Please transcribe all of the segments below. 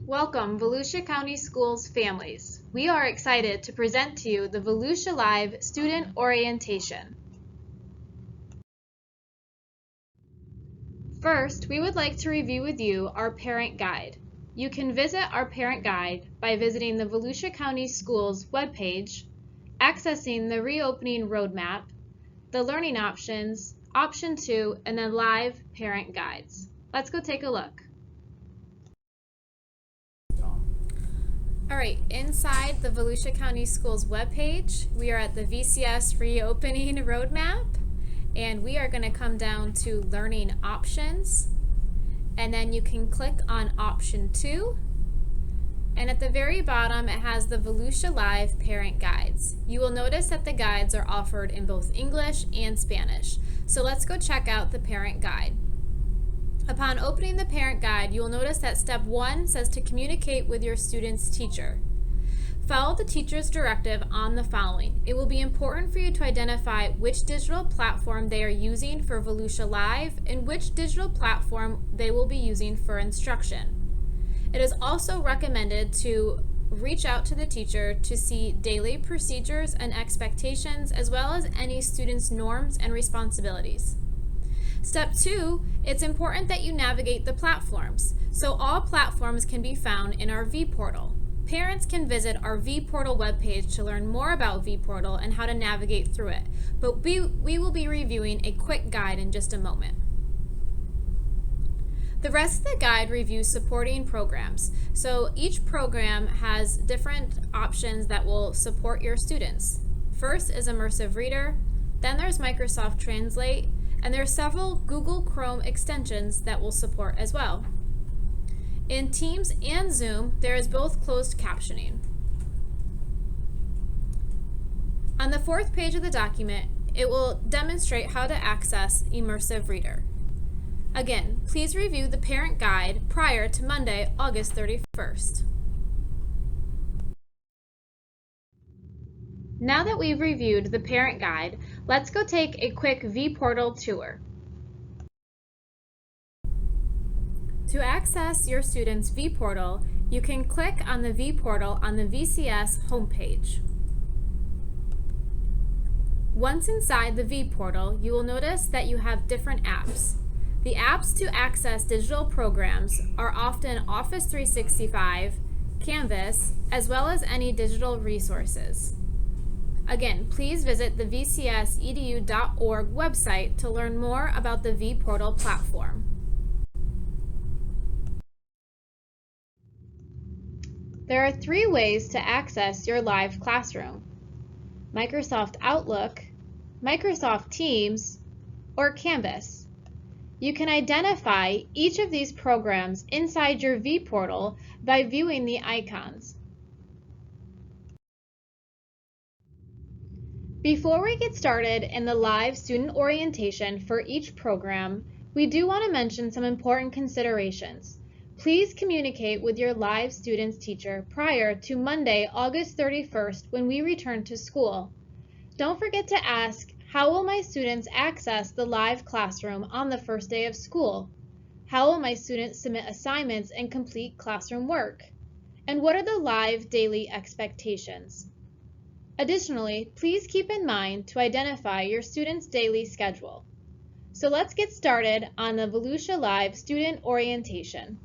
Welcome, Volusia County Schools families. We are excited to present to you the Volusia Live Student Orientation. First, we would like to review with you our parent guide. You can visit our parent guide by visiting the Volusia County Schools webpage, accessing the reopening roadmap, the learning options, option 2, and then live parent guides. Let's go take a look. All right, inside the Volusia County Schools webpage, we are at the VCS reopening roadmap, and we are going to come down to learning options, and then you can click on option 2, and at the very bottom it has the Volusia Live parent guides. You will notice that the guides are offered in both English and Spanish. So let's go check out the parent guide. Upon opening the parent guide, you will notice that step 1 says to communicate with your student's teacher. Follow the teacher's directive on the following. It will be important for you to identify which digital platform they are using for Volusia Live and which digital platform they will be using for instruction. It is also recommended to reach out to the teacher to see daily procedures and expectations as well as any student's norms and responsibilities. Step 2, it's important that you navigate the platforms. So all platforms can be found in our VPortal. Parents can visit our VPortal webpage to learn more about VPortal and how to navigate through it, but we will be reviewing a quick guide in just a moment. The rest of the guide reviews supporting programs. So each program has different options that will support your students. First is Immersive Reader, then there's Microsoft Translate, and there are several Google Chrome extensions that will support as well. In Teams and Zoom, there is both closed captioning. On the 4th page of the document, it will demonstrate how to access Immersive Reader. Again, please review the parent guide prior to Monday, August 31st. Now that we've reviewed the parent guide, let's go take a quick VPortal tour. To access your student's VPortal, you can click on the VPortal on the VCS homepage. Once inside the VPortal, you will notice that you have different apps. The apps to access digital programs are often Office 365, Canvas, as well as any digital resources. Again, please visit the vcsedu.org website to learn more about the VPortal platform. There are 3 ways to access your live classroom: Microsoft Outlook, Microsoft Teams, or Canvas. You can identify each of these programs inside your VPortal by viewing the icons. Before we get started in the live student orientation for each program, we do want to mention some important considerations. Please communicate with your live student's teacher prior to Monday, August 31st when we return to school. Don't forget to ask, how will my students access the live classroom on the first day of school? How will my students submit assignments and complete classroom work? And what are the live daily expectations? Additionally, please keep in mind to identify your student's daily schedule. So let's get started on the Volusia Live student orientation.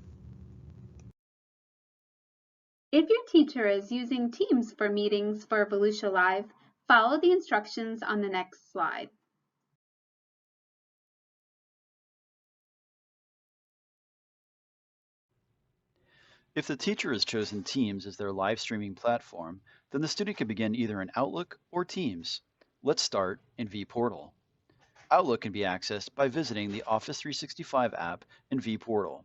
If your teacher is using Teams for meetings for Volusia Live, follow the instructions on the next slide. If the teacher has chosen Teams as their live streaming platform, then the student can begin either in Outlook or Teams. Let's start in VPortal. Outlook can be accessed by visiting the Office 365 app in VPortal.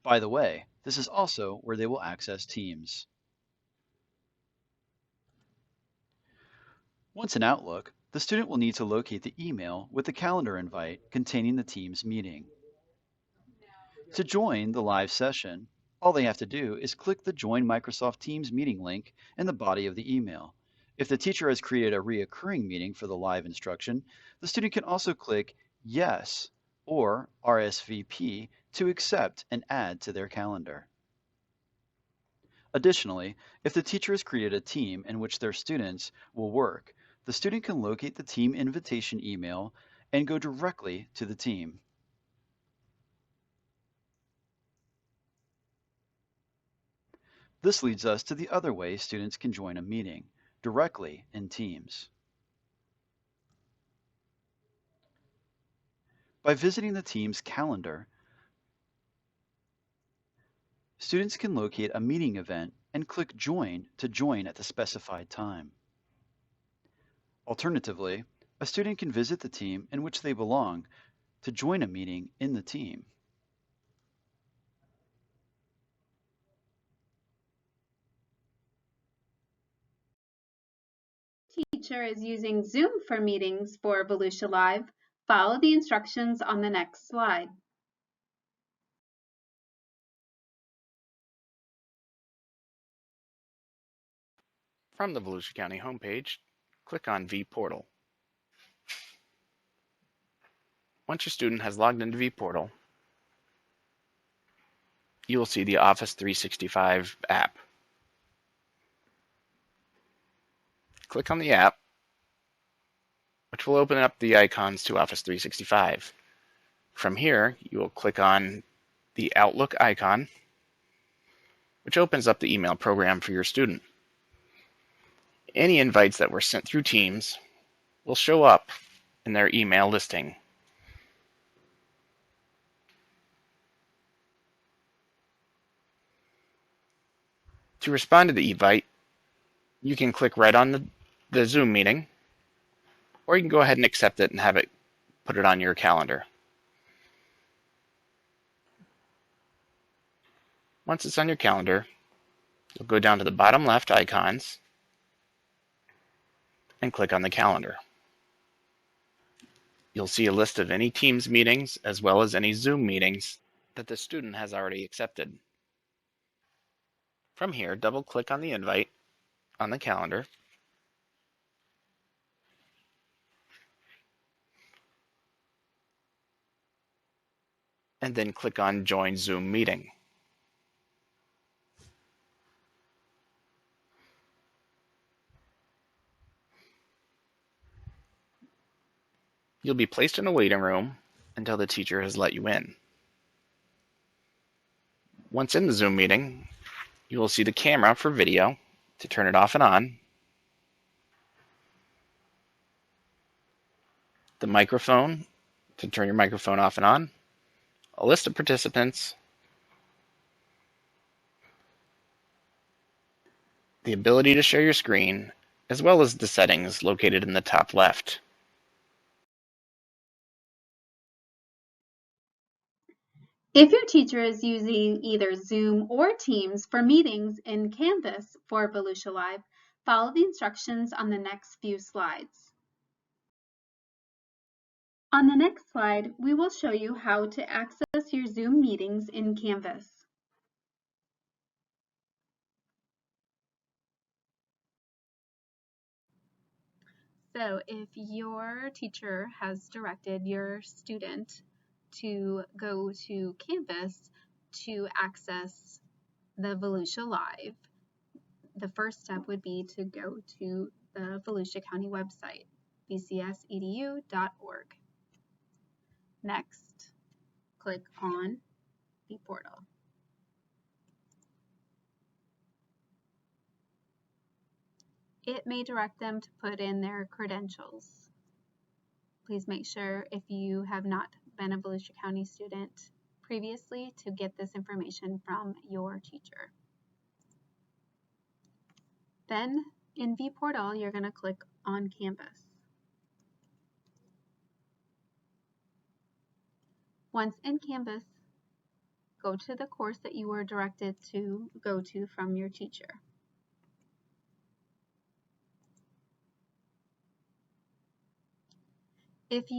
By the way, this is also where they will access Teams. Once in Outlook, the student will need to locate the email with the calendar invite containing the Teams meeting. To join the live session, all they have to do is click the Join Microsoft Teams meeting link in the body of the email. If the teacher has created a reoccurring meeting for the live instruction, the student can also click Yes or RSVP to accept and add to their calendar. Additionally, if the teacher has created a team in which their students will work, the student can locate the team invitation email and go directly to the team. This leads us to the other way students can join a meeting, directly in Teams. By visiting the team's calendar, students can locate a meeting event and click Join to join at the specified time. Alternatively, a student can visit the team in which they belong to join a meeting in the team. Teacher is using Zoom for meetings for Volusia Live, follow the instructions on the next slide. From the Volusia County homepage, click on VPortal. Once your student has logged into VPortal, you will see the Office 365 app. Click on the app, which will open up the icons to Office 365. From here, you will click on the Outlook icon, which opens up the email program for your student. Any invites that were sent through Teams will show up in their email listing. To respond to the invite, you can click right on the Zoom meeting, or you can go ahead and accept it and have it put it on your calendar. Once it's on your calendar, you'll go down to the bottom left icons and click on the calendar. You'll see a list of any Teams meetings as well as any Zoom meetings that the student has already accepted. From here, double-click on the invite on the calendar and then click on Join Zoom Meeting. You'll be placed in a waiting room until the teacher has let you in. Once in the Zoom meeting, you will see the camera for video to turn it off and on, the microphone to turn your microphone off and on, a list of participants, the ability to share your screen, as well as the settings located in the top left. If your teacher is using either Zoom or Teams for meetings in Canvas for Volusia Live, follow the instructions on the next few slides. On the next slide, we will show you how to access your Zoom meetings in Canvas. So if your teacher has directed your student to go to Canvas to access the Volusia Live, the first step would be to go to the Volusia County website, vcsedu.org. Next, click on VPortal. It may direct them to put in their credentials. Please make sure if you have not been a Volusia County student previously to get this information from your teacher. Then in VPortal, you're going to click on Canvas. Once in Canvas, go to the course that you were directed to go to from your teacher. If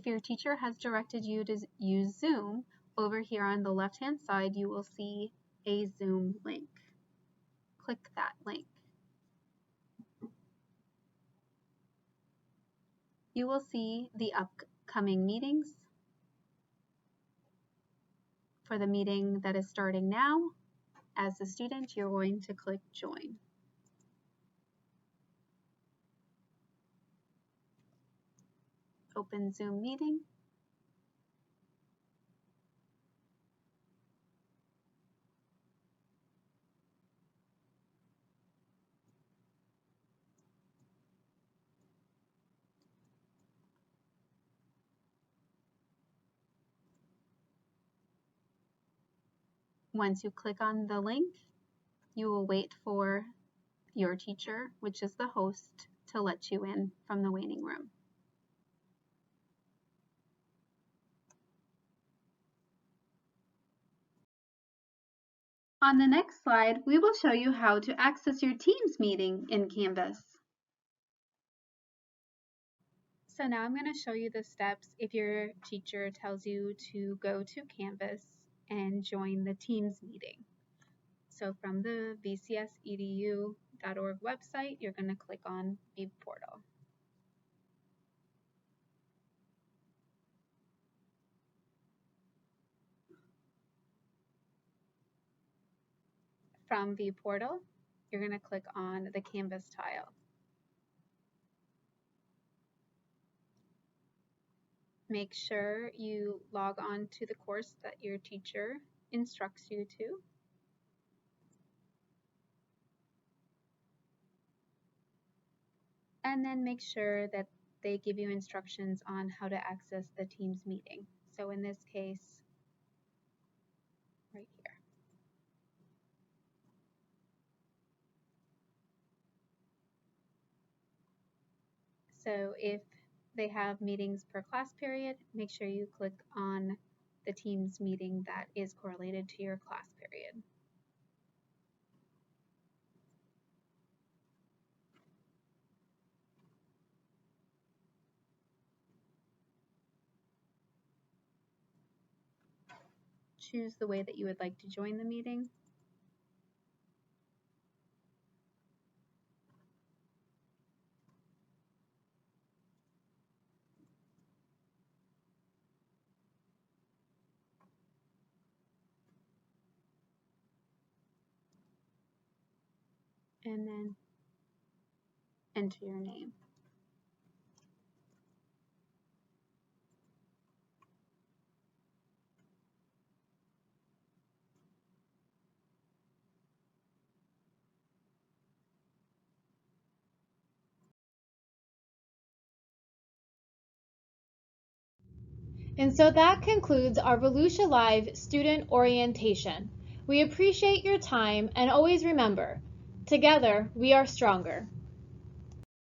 your teacher has directed you to use Zoom, over here on the left-hand side, you will see a Zoom link. Click that link. You will see the upcoming meetings for the meeting that is starting now as a student, you're going to click Join. Open Zoom meeting. Once you click on the link, you will wait for your teacher, which is the host, to let you in from the waiting room. On the next slide, we will show you how to access your Teams meeting in Canvas. So now I'm going to show you the steps if your teacher tells you to go to Canvas and join the Teams meeting. So from the vcsedu.org website, you're going to click on VPortal. From VPortal, you're going to click on the Canvas tile. Make sure you log on to the course that your teacher instructs you to. And then make sure that they give you instructions on how to access the Teams meeting. So in this case, right here. So if they have meetings per class period, make sure you click on the Teams meeting that is correlated to your class period. Choose the way that you would like to join the meeting. And then enter your name. And so that concludes our Volusia Live student orientation. We appreciate your time and always remember, together we are stronger.